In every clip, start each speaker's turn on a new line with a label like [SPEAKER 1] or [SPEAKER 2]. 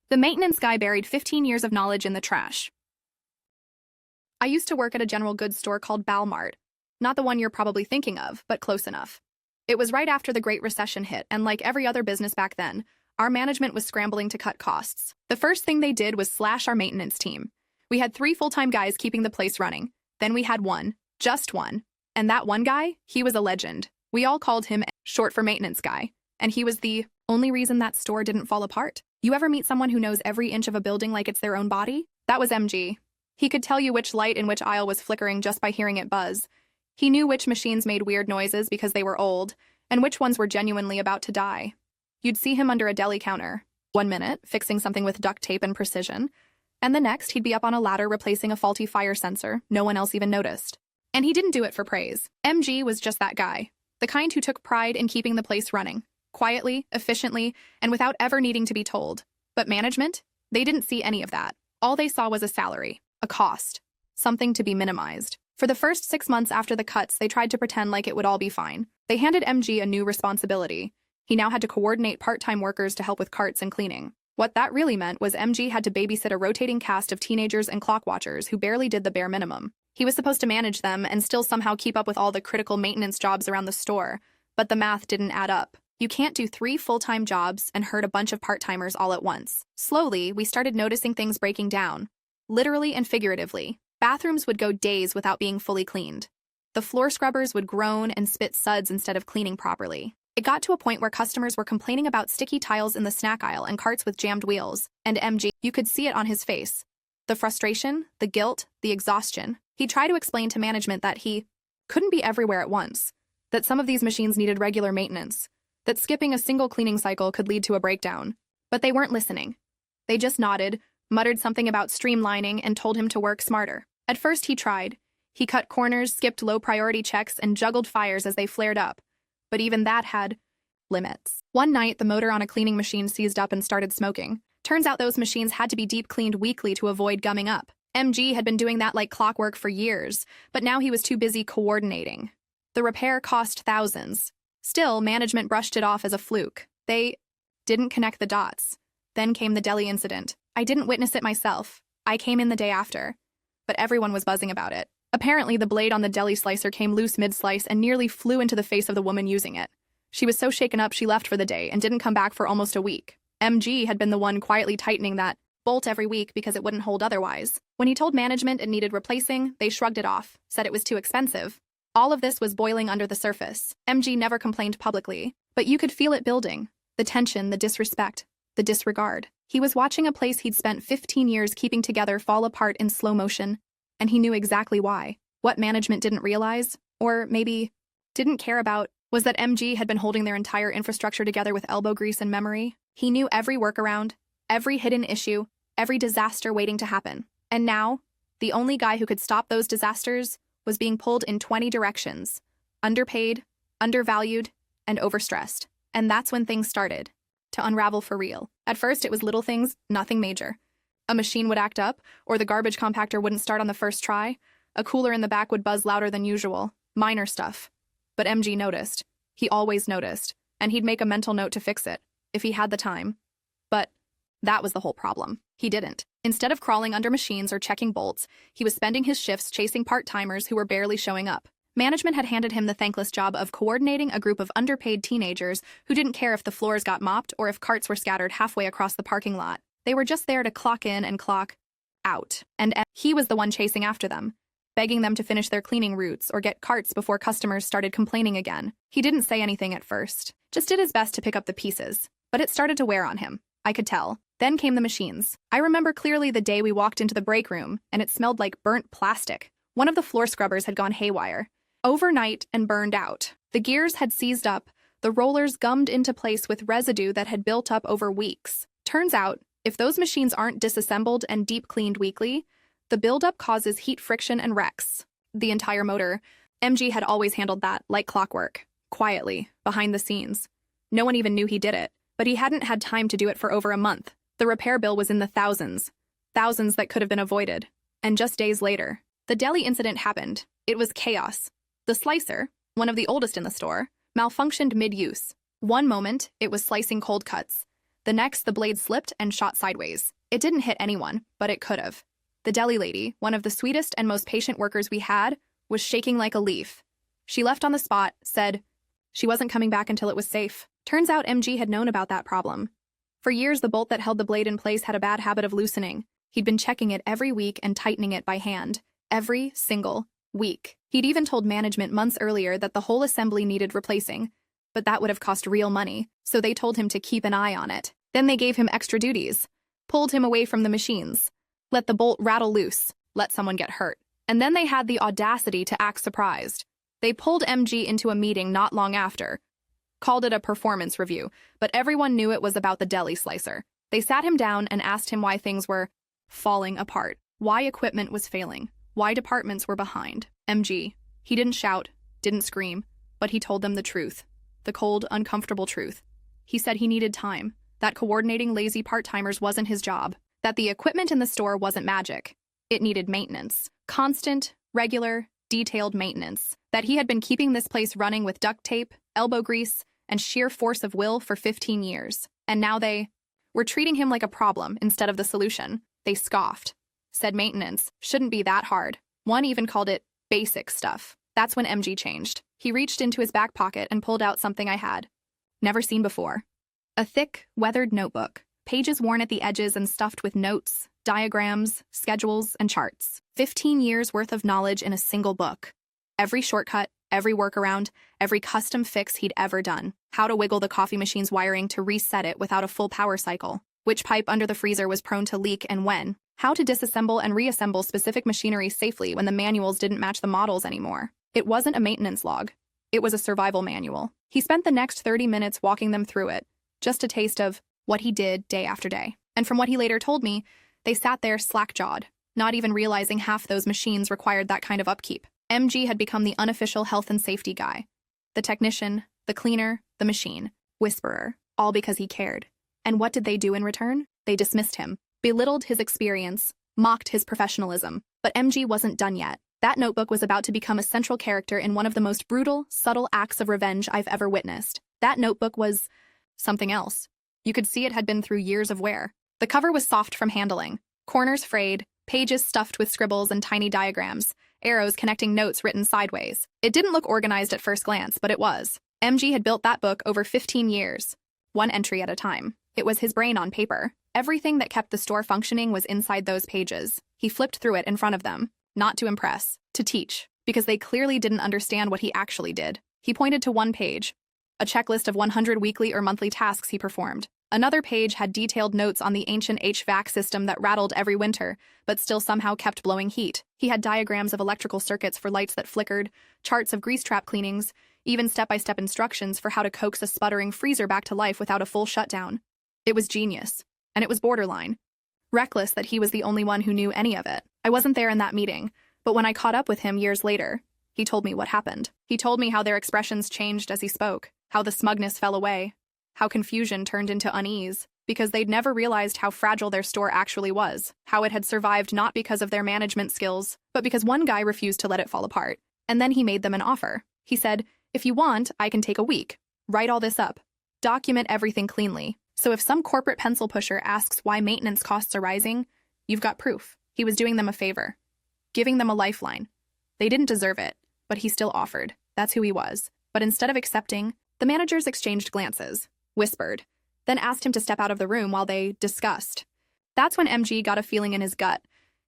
[SPEAKER 1] The maintenance guy buried 15 years of knowledge in the trash. I used to work at a general goods store called Balmart. Not the one you're probably thinking of, but close enough. It was right after the Great Recession hit, and like every other business back then, our management was scrambling to cut costs. The first thing they did was slash our maintenance team. We had 3 full-time guys keeping the place running. Then we had one, just one. And that one guy, he was a legend. We all called him short for maintenance guy. And he was the only reason that store didn't fall apart. You ever meet someone who knows every inch of a building like it's their own body? That was MG. He could tell you which light in which aisle was flickering just by hearing it buzz. He knew which machines made weird noises because they were old, and which ones were genuinely about to die. You'd see him under a deli counter, 1 minute, fixing something with duct tape and precision, and the next he'd be up on a ladder replacing a faulty fire sensor no one else even noticed. And he didn't do it for praise. MG was just that guy, the kind who took pride in keeping the place running, quietly, efficiently, and without ever needing to be told. But management? They didn't see any of that. All they saw was a salary, a cost, something to be minimized. For the first 6 months after the cuts, they tried to pretend like it would all be fine. They handed MG a new responsibility. He now had to coordinate part-time workers to help with carts and cleaning. What that really meant was MG had to babysit a rotating cast of teenagers and clock watchers who barely did the bare minimum. He was supposed to manage them and still somehow keep up with all the critical maintenance jobs around the store, but the math didn't add up. You can't do 3 full-time jobs and herd a bunch of part-timers all at once. Slowly, we started noticing things breaking down, literally and figuratively. Bathrooms would go days without being fully cleaned. The floor scrubbers would groan and spit suds instead of cleaning properly. It got to a point where customers were complaining about sticky tiles in the snack aisle and carts with jammed wheels, and MG, you could see it on his face. The frustration, the guilt, the exhaustion. He tried to explain to management that he couldn't be everywhere at once, that some of these machines needed regular maintenance, that skipping a single cleaning cycle could lead to a breakdown. But they weren't listening. They just nodded, muttered something about streamlining, and told him to work smarter. At first he tried. He cut corners, skipped low-priority checks, and juggled fires as they flared up. But even that had limits. One night, the motor on a cleaning machine seized up and started smoking. Turns out those machines had to be deep cleaned weekly to avoid gumming up. MG had been doing that like clockwork for years, but now he was too busy coordinating. The repair cost thousands. Still, management brushed it off as a fluke. They didn't connect the dots. Then came the deli incident. I didn't witness it myself. I came in the day after. But everyone was buzzing about it. Apparently, the blade on the deli slicer came loose mid-slice and nearly flew into the face of the woman using it. She was so shaken up she left for the day and didn't come back for almost a week. MG had been the one quietly tightening that bolt every week because it wouldn't hold otherwise. When he told management it needed replacing, they shrugged it off, said it was too expensive. All of this was boiling under the surface. MG never complained publicly, but you could feel it building. The tension, the disrespect, the disregard. He was watching a place he'd spent 15 years keeping together fall apart in slow motion, and he knew exactly why. What management didn't realize, or maybe didn't care about, was that MG had been holding their entire infrastructure together with elbow grease and memory. He knew every workaround, every hidden issue, every disaster waiting to happen. And now, the only guy who could stop those disasters was being pulled in 20 directions. Underpaid, undervalued, and overstressed. And that's when things started to unravel for real. At first, it was little things, nothing major. A machine would act up, or the garbage compactor wouldn't start on the first try. A cooler in the back would buzz louder than usual. Minor stuff. But MG noticed. He always noticed. And he'd make a mental note to fix it, if he had the time. But that was the whole problem. He didn't. Instead of crawling under machines or checking bolts, he was spending his shifts chasing part-timers who were barely showing up. Management had handed him the thankless job of coordinating a group of underpaid teenagers who didn't care if the floors got mopped or if carts were scattered halfway across the parking lot. They were just there to clock in and clock out. And he was the one chasing after them, begging them to finish their cleaning routes or get carts before customers started complaining again. He didn't say anything at first, just did his best to pick up the pieces. But it started to wear on him. I could tell. Then came the machines. I remember clearly the day we walked into the break room, and it smelled like burnt plastic. One of the floor scrubbers had gone haywire. Overnight and burned out. The gears had seized up, the rollers gummed into place with residue that had built up over weeks. Turns out, if those machines aren't disassembled and deep cleaned weekly, the buildup causes heat friction and wrecks. The entire motor. MG had always handled that like clockwork, quietly, behind the scenes. No one even knew he did it, but he hadn't had time to do it for over a month. The repair bill was in the thousands that could have been avoided. And just days later, the deli incident happened. It was chaos. The slicer, one of the oldest in the store, malfunctioned mid-use. One moment, it was slicing cold cuts. The next, the blade slipped and shot sideways. It didn't hit anyone, but it could have. The deli lady, one of the sweetest and most patient workers we had, was shaking like a leaf. She left on the spot, said she wasn't coming back until it was safe. Turns out MG had known about that problem. For years, the bolt that held the blade in place had a bad habit of loosening. He'd been checking it every week and tightening it by hand. Every single week. He'd even told management months earlier that the whole assembly needed replacing, but that would have cost real money, so they told him to keep an eye on it. Then they gave him extra duties, pulled him away from the machines, let the bolt rattle loose, let someone get hurt. And then they had the audacity to act surprised. They pulled MG into a meeting not long after, called it a performance review, but everyone knew it was about the deli slicer. They sat him down and asked him why things were falling apart, why equipment was failing, why departments were behind. MG, he didn't shout, didn't scream, but he told them the truth, the cold, uncomfortable truth. He said he needed time, that coordinating lazy part-timers wasn't his job, that the equipment in the store wasn't magic. It needed maintenance, constant, regular, detailed maintenance, that he had been keeping this place running with duct tape, elbow grease, and sheer force of will for 15 years. And now they were treating him like a problem instead of the solution. They scoffed, said maintenance shouldn't be that hard. One even called it basic stuff. That's when MG changed. He reached into his back pocket and pulled out something I had never seen before. A thick, weathered notebook, pages worn at the edges and stuffed with notes, diagrams, schedules, and charts. 15 years worth of knowledge in a single book. Every shortcut, every workaround, every custom fix he'd ever done. How to wiggle the coffee machine's wiring to reset it without a full power cycle. Which pipe under the freezer was prone to leak and when. How to disassemble and reassemble specific machinery safely when the manuals didn't match the models anymore. It wasn't a maintenance log. It was a survival manual. He spent the next 30 minutes walking them through it, just a taste of what he did day after day. And from what he later told me, they sat there slack-jawed, not even realizing half those machines required that kind of upkeep. MG had become the unofficial health and safety guy. The technician, the cleaner, the machine, whisperer, all because he cared. And what did they do in return? They dismissed him, belittled his experience, mocked his professionalism. But MG wasn't done yet. That notebook was about to become a central character in one of the most brutal, subtle acts of revenge I've ever witnessed. That notebook was something else. You could see it had been through years of wear. The cover was soft from handling, corners frayed, pages stuffed with scribbles and tiny diagrams, arrows connecting notes written sideways. It didn't look organized at first glance, but it was. MG had built that book over 15 years, one entry at a time. It was his brain on paper. Everything that kept the store functioning was inside those pages. He flipped through it in front of them, not to impress, to teach, because they clearly didn't understand what he actually did. He pointed to one page, a checklist of 100 weekly or monthly tasks he performed. Another page had detailed notes on the ancient HVAC system that rattled every winter, but still somehow kept blowing heat. He had diagrams of electrical circuits for lights that flickered, charts of grease trap cleanings, even step-by-step instructions for how to coax a sputtering freezer back to life without a full shutdown. It was genius, and it was borderline reckless that he was the only one who knew any of it. I wasn't there in that meeting, but when I caught up with him years later, he told me what happened. He told me how their expressions changed as he spoke, how the smugness fell away, how confusion turned into unease, because they'd never realized how fragile their store actually was, how it had survived not because of their management skills, but because one guy refused to let it fall apart. And then he made them an offer. He said, "If you want, I can take a week, write all this up, document everything cleanly. So if some corporate pencil pusher asks why maintenance costs are rising, you've got proof." He was doing them a favor, giving them a lifeline. They didn't deserve it, but he still offered. That's who he was. But instead of accepting, the managers exchanged glances, whispered, then asked him to step out of the room while they discussed. That's when MG got a feeling in his gut.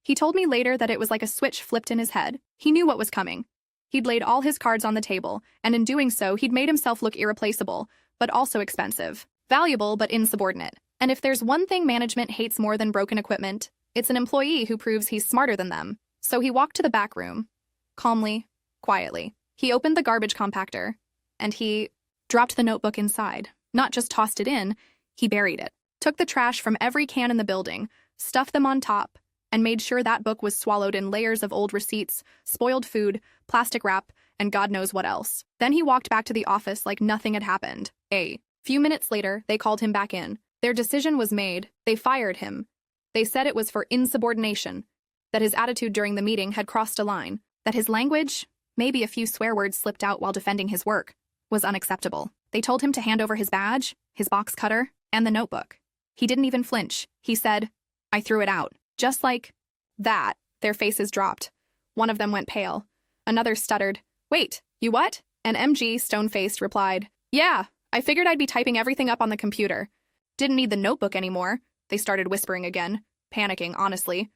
[SPEAKER 1] He told me later that it was like a switch flipped in his head. He knew what was coming. He'd laid all his cards on the table, and in doing so, he'd made himself look irreplaceable, but also expensive. Valuable, but insubordinate. And if there's one thing management hates more than broken equipment, it's an employee who proves he's smarter than them. So he walked to the back room, calmly, quietly. He opened the garbage compactor, and he dropped the notebook inside. Not just tossed it in, he buried it. Took the trash from every can in the building, stuffed them on top, and made sure that book was swallowed in layers of old receipts, spoiled food, plastic wrap, and God knows what else. Then he walked back to the office like nothing had happened. A few minutes later, they called him back in. Their decision was made. They fired him. They said it was for insubordination, that his attitude during the meeting had crossed a line, that his language, maybe a few swear words slipped out while defending his work, was unacceptable. They told him to hand over his badge, his box cutter, and the notebook. He didn't even flinch. He said, "I threw it out." Just like that, their faces dropped. One of them went pale. Another stuttered, "Wait, you what?" And MG, stone-faced, replied, "Yeah, I figured I'd be typing everything up on the computer. Didn't need the notebook anymore." They started whispering again, panicking, honestly.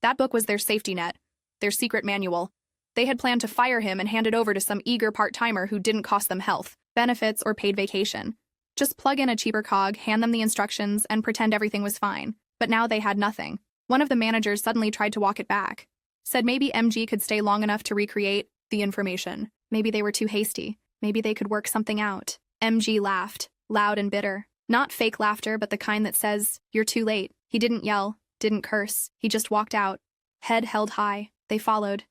[SPEAKER 1] That book was their safety net, their secret manual. They had planned to fire him and hand it over to some eager part-timer who didn't cost them health, benefits, or paid vacation. Just plug in a cheaper cog, hand them the instructions, and pretend everything was fine. But now they had nothing. One of the managers suddenly tried to walk it back. Said maybe MG could stay long enough to recreate the information. Maybe they were too hasty. Maybe they could work something out. MG laughed, loud and bitter. Not fake laughter, but the kind that says, "You're too late." He didn't yell, didn't curse. He just walked out, head held high. They followed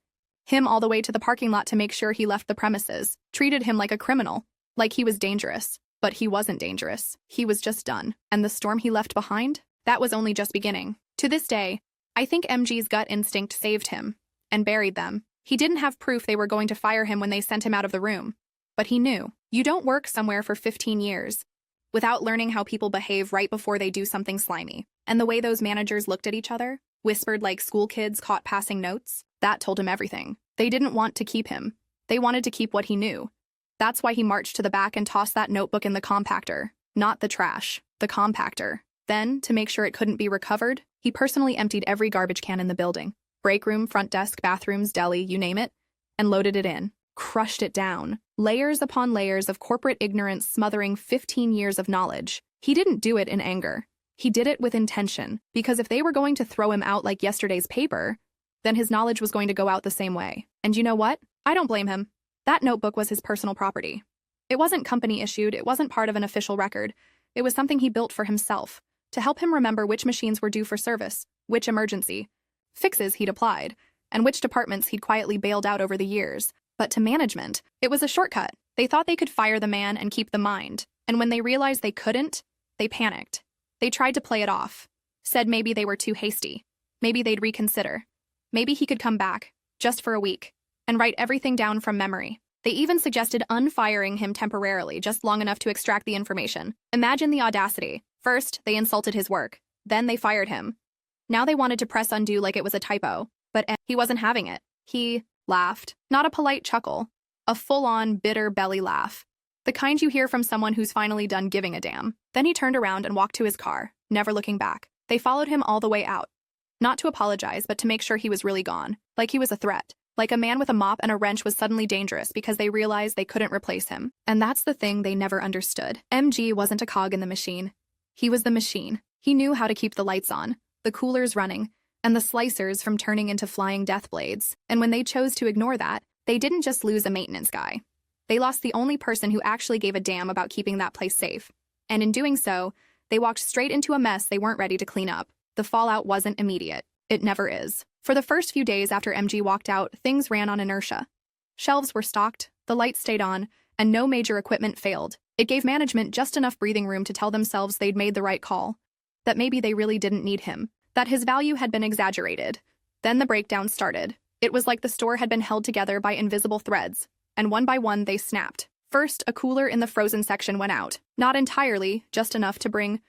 [SPEAKER 1] him all the way to the parking lot to make sure he left the premises. Treated him like a criminal, like he was dangerous. But he wasn't dangerous. He was just done. And the storm he left behind? That was only just beginning. To this day, I think MG's gut instinct saved him and buried them. He didn't have proof they were going to fire him when they sent him out of the room. But he knew. You don't work somewhere for 15 years without learning how people behave right before they do something slimy. And the way those managers looked at each other, whispered like school kids caught passing notes, that told him everything. They didn't want to keep him. They wanted to keep what he knew. That's why he marched to the back and tossed that notebook in the compactor. Not the trash, the compactor. Then, to make sure it couldn't be recovered, he personally emptied every garbage can in the building. Break room, front desk, bathrooms, deli, you name it, and loaded it in. Crushed it down. Layers upon layers of corporate ignorance smothering 15 years of knowledge. He didn't do it in anger. He did it with intention, because if they were going to throw him out like yesterday's paper, then his knowledge was going to go out the same way. And you know what? I don't blame him. That notebook was his personal property. It wasn't company issued, it wasn't part of an official record. It was something he built for himself, to help him remember which machines were due for service, which emergency fixes he'd applied, and which departments he'd quietly bailed out over the years. But to management, it was a shortcut. They thought they could fire the man and keep the mind. And when they realized they couldn't, they panicked. They tried to play it off. Said maybe they were too hasty. Maybe they'd reconsider. Maybe he could come back, just for a week, and write everything down from memory. They even suggested unfiring him temporarily, just long enough to extract the information. Imagine the audacity. First, they insulted his work. Then they fired him. Now they wanted to press undo like it was a typo. But he wasn't having it. He laughed. Not a polite chuckle. A full-on, bitter belly laugh. The kind you hear from someone who's finally done giving a damn. Then he turned around and walked to his car, never looking back. They followed him all the way out. Not to apologize, but to make sure he was really gone. Like he was a threat. Like a man with a mop and a wrench was suddenly dangerous because they realized they couldn't replace him. And that's the thing they never understood. MG wasn't a cog in the machine. He was the machine. He knew how to keep the lights on, the coolers running, and the slicers from turning into flying death blades. And when they chose to ignore that, they didn't just lose a maintenance guy. They lost the only person who actually gave a damn about keeping that place safe. And in doing so, they walked straight into a mess they weren't ready to clean up. The fallout wasn't immediate. It never is. For the first few days after MG walked out, things ran on inertia. Shelves were stocked, the lights stayed on, and no major equipment failed. It gave management just enough breathing room to tell themselves they'd made the right call. That maybe they really didn't need him. That his value had been exaggerated. Then the breakdown started. It was like the store had been held together by invisible threads, and one by one they snapped. First, a cooler in the frozen section went out. Not entirely, just enough to bring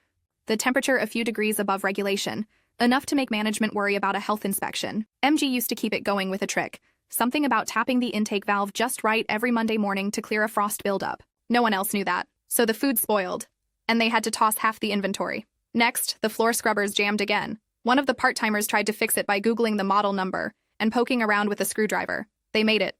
[SPEAKER 1] the temperature a few degrees above regulation. Enough to make management worry about a health inspection. MG used to keep it going with a trick. Something about tapping the intake valve just right every Monday morning to clear a frost buildup. No one else knew that. So the food spoiled, and they had to toss half the inventory. Next, the floor scrubbers jammed again. One of the part-timers tried to fix it by Googling the model number and poking around with a screwdriver. They made it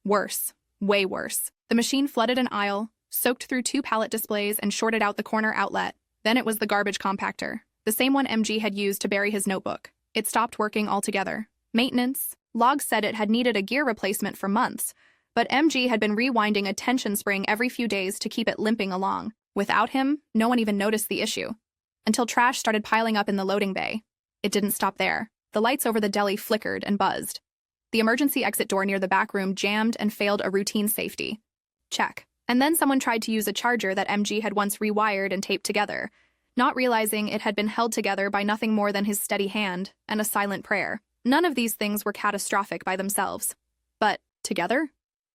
[SPEAKER 1] worse. Way worse. The machine flooded an aisle, soaked through 2 pallet displays, and shorted out the corner outlet. Then it was the garbage compactor. The same one MG had used to bury his notebook. It stopped working altogether. Maintenance. Logs said it had needed a gear replacement for months, but MG had been rewinding a tension spring every few days to keep it limping along. Without him, no one even noticed the issue. Until trash started piling up in the loading bay. It didn't stop there. The lights over the deli flickered and buzzed. The emergency exit door near the back room jammed and failed a routine safety check. And then someone tried to use a charger that MG had once rewired and taped together, not realizing it had been held together by nothing more than his steady hand and a silent prayer. None of these things were catastrophic by themselves. But, together,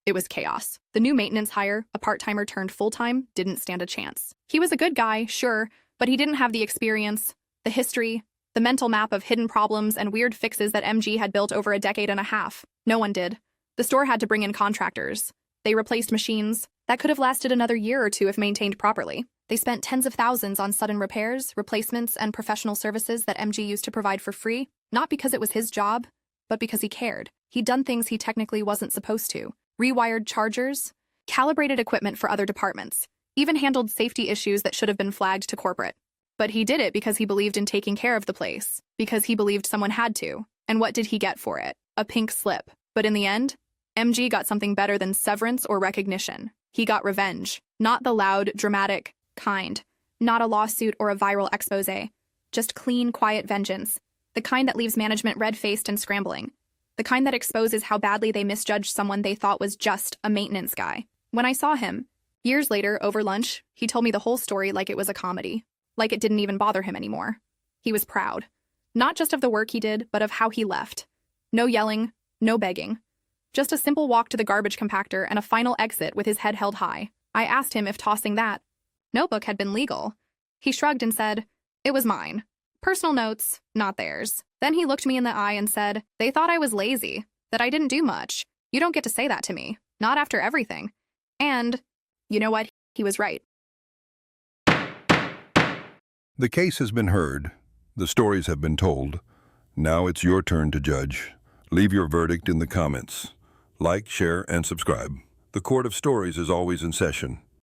[SPEAKER 1] it was chaos. The new maintenance hire, a part-timer turned full-time, didn't stand a chance. He was a good guy, sure, But he didn't have the experience, the history, the mental map of hidden problems and weird fixes that MG had built over a decade and a half. No one did. The store had to bring in contractors. They replaced machines that could have lasted another year or two if maintained properly. They spent tens of thousands on sudden repairs, replacements, and professional services that MG used to provide for free, not because it was his job, but because he cared. He'd done things he technically wasn't supposed to. Rewired chargers, calibrated equipment for other departments, even handled safety issues that should have been flagged to corporate. But he did it because he believed in taking care of the place, because he believed someone had to. And what did he get for it? A pink slip. But in the end, MG got something better than severance or recognition. He got revenge. Not the loud, dramatic kind. Not a lawsuit or a viral expose. Just clean, quiet vengeance. The kind that leaves management red-faced and scrambling. The kind that exposes how badly they misjudged someone they thought was just a maintenance guy. When I saw him, years later, over lunch, he told me the whole story like it was a comedy. Like it didn't even bother him anymore. He was proud. Not just of the work he did, but of how he left. No yelling, no begging. Just a simple walk to the garbage compactor and a final exit with his head held high. I asked him if tossing that notebook had been legal. He shrugged and said, "It was mine. Personal notes, not theirs." Then he looked me in the eye and said, "They thought I was lazy, that I didn't do much. You don't get to say that to me. Not after everything." And, you know what? He was right.
[SPEAKER 2] The case has been heard. The stories have been told. Now it's your turn to judge. Leave your verdict in the comments. Like, share, and subscribe. The Court of Stories is always in session.